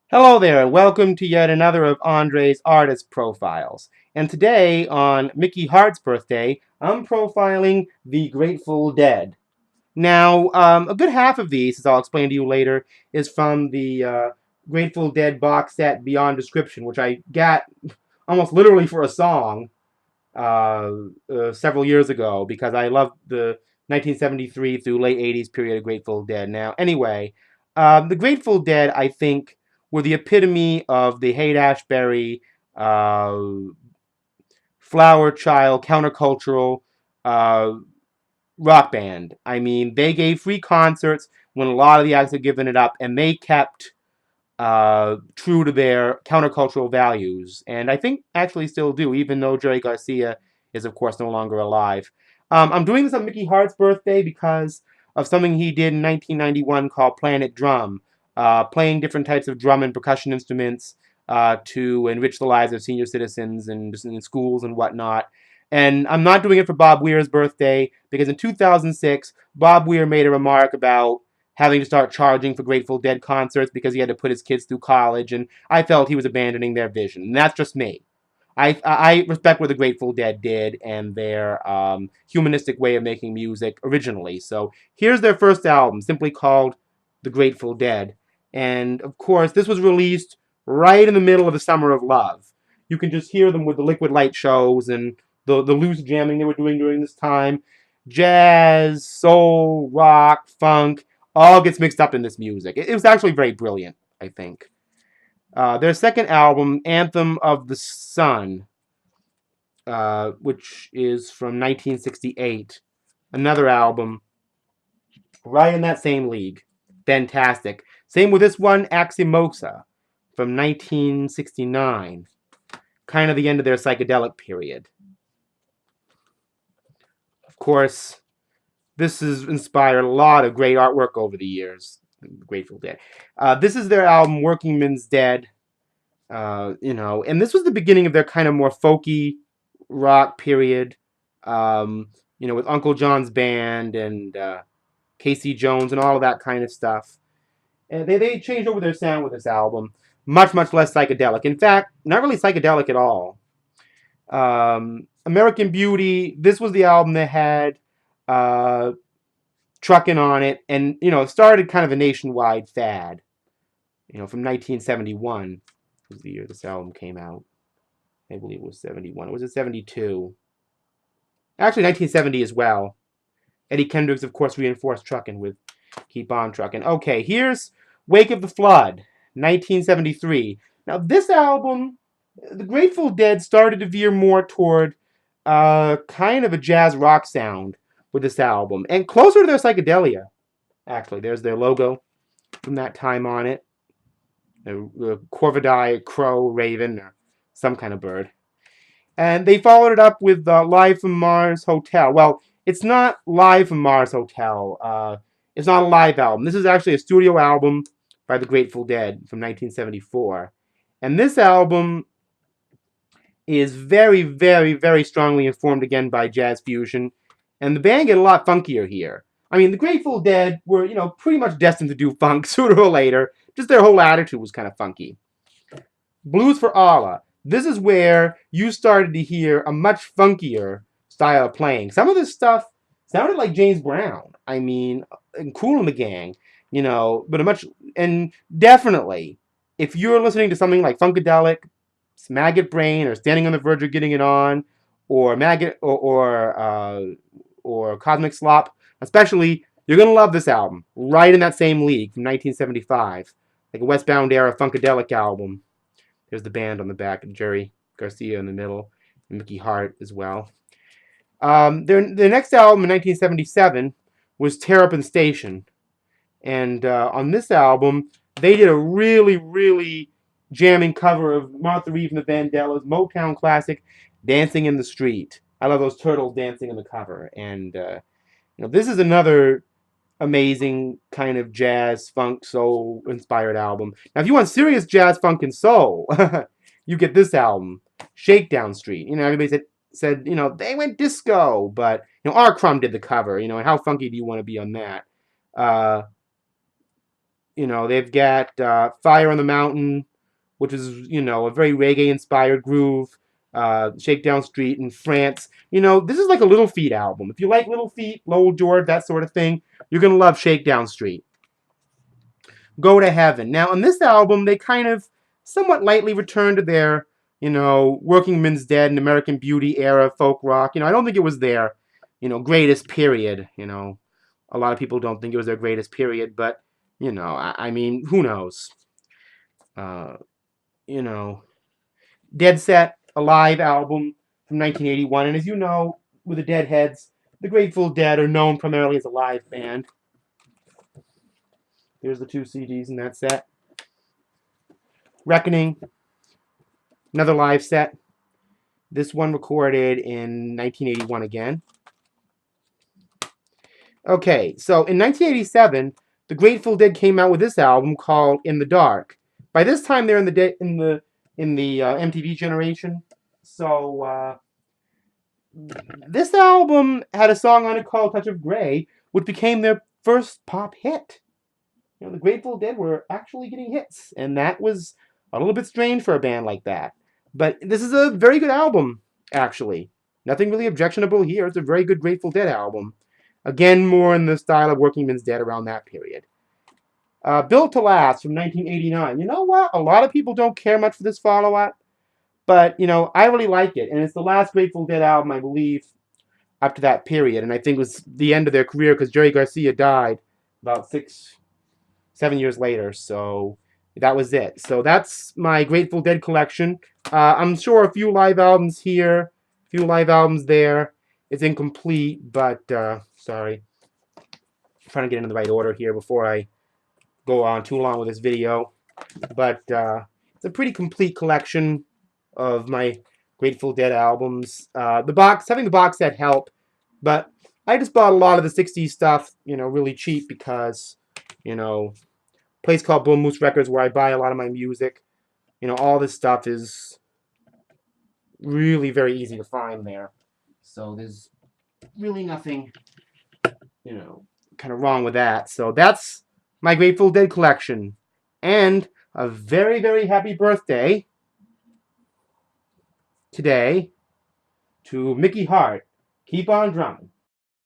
Hello there, and welcome to yet another of Andre's artist profiles. And today, on Mickey Hart's birthday, I'm profiling the Grateful Dead. Now, a good half of these, as I'll explain to you later, is from the Grateful Dead box set Beyond Description, which I got almost literally for a song several years ago because I loved the 1973 through late 80s period of Grateful Dead. Now, anyway, the Grateful Dead, I think, were the epitome of the Haight-Ashbury uh, flower child countercultural uh, rock band. I mean, they gave free concerts when a lot of the acts had given it up, and they kept true to their countercultural values, and I think actually still do, even though Jerry Garcia is, of course, no longer alive. I'm doing this on Mickey Hart's birthday because of something he did in 1991 called Planet Drum, playing different types of drum and percussion instruments to enrich the lives of senior citizens and just in schools and whatnot. And I'm not doing it for Bob Weir's birthday because in 2006, Bob Weir made a remark about having to start charging for Grateful Dead concerts because he had to put his kids through college, and I felt he was abandoning their vision. And that's just me. I respect what the Grateful Dead did and their humanistic way of making music originally. So here's their first album, simply called The Grateful Dead. And of course, this was released right in the middle of the Summer of Love. You can just hear them with the Liquid Light shows and the loose jamming they were doing during this time. Jazz, soul, rock, funk, all gets mixed up in this music. It was actually very brilliant, I think. Their second album, Anthem of the Sun, which is from 1968, another album right in that same league. Fantastic. Same with this one, Aximosa, from 1969, kind of the end of their psychedelic period. Of course, this has inspired a lot of great artwork over the years. Grateful Dead. This is their album, Working Men's Dead. And this was the beginning of their kind of more folky rock period. With Uncle John's band and Casey Jones and all of that kind of stuff. And they changed over their sound with this album. Much less psychedelic. In fact, not really psychedelic at all. American Beauty. This was the album that had Truckin' on it, and it started kind of a nationwide fad. From 1971 was the year this album came out. I believe it was 71. Or was it 72? Actually, 1970 as well. Eddie Kendricks, of course, reinforced Truckin' with Keep On Truckin'. Okay, here's Wake of the Flood, 1973. Now, this album, the Grateful Dead started to veer more toward kind of a jazz rock sound with this album, and closer to their psychedelia, actually. There's their logo from that time on it. The corvidae, crow, raven, or some kind of bird. And they followed it up with Live from Mars Hotel. Well, it's not Live from Mars Hotel. It's not a live album. This is actually a studio album by the Grateful Dead from 1974. And this album is very strongly informed again by jazz fusion. And the band get a lot funkier here. I mean, the Grateful Dead were, pretty much destined to do funk sooner or later. Just their whole attitude was kind of funky. Blues for Allah. This is where you started to hear a much funkier style of playing. Some of this stuff sounded like James Brown. I mean, and Kool and the Gang, but and definitely, if you're listening to something like Funkadelic, Maggot Brain, or Standing on the Verge of Getting It On, or Maggot, or Cosmic Slop, especially, you're gonna love this album. Right in that same league from 1975, like a Westbound era Funkadelic album. There's the band on the back, and Jerry Garcia in the middle, and Mickey Hart as well. Their next album in 1977 was Terrapin Station. And on this album, they did a really jamming cover of Martha Reeves and the Vandellas' Motown classic, Dancing in the Street. I love those turtles dancing in the cover. And, this is another amazing kind of jazz, funk, soul inspired album. Now, if you want serious jazz, funk, and soul, you get this album, Shakedown Street. Everybody said they went disco, but R. Crumb did the cover. And how funky do you want to be on that? They've got Fire on the Mountain, which is, a very reggae-inspired groove. Shakedown Street in France. This is like a Little Feat album. If you like Little Feat, Lowell George, that sort of thing, you're going to love Shakedown Street. Go to Heaven. Now, on this album, they kind of somewhat lightly return to their, Working Men's Dead and American Beauty era folk rock. I don't think it was their, greatest period. A lot of people don't think it was their greatest period, but, I mean, who knows? Uh, you know, Dead Set, a live album from 1981. And as you know, with the Deadheads, the Grateful Dead are known primarily as a live band. Here's the 2 CDs in that set. Reckoning, another live set. This one recorded in 1981 again. Okay, so in 1987, the Grateful Dead came out with this album called "In the Dark." By this time, they're in the MTV generation. So this album had a song on it called "Touch of Grey," which became their first pop hit. The Grateful Dead were actually getting hits, and that was a little bit strange for a band like that. But this is a very good album, actually. Nothing really objectionable here. It's a very good Grateful Dead album. Again, more in the style of Working Men's Dead around that period. Built to Last from 1989. You know what? A lot of people don't care much for this follow-up, but, I really like it. And it's the last Grateful Dead album, I believe, up to that period. And I think it was the end of their career because Jerry Garcia died about 7 years later. So that was it. So that's my Grateful Dead collection. I'm sure a few live albums here, a few live albums there. It's incomplete, but sorry. I'm trying to get into the right order here before I go on too long with this video. But it's a pretty complete collection of my Grateful Dead albums. Having the box set helped, but I just bought a lot of the 60s stuff, really cheap because, place called Bull Moose Records where I buy a lot of my music. All this stuff is really very easy to find there. So there's really nothing, kind of wrong with that. So that's my Grateful Dead collection. And a very, very happy birthday today to Mickey Hart. Keep on drumming.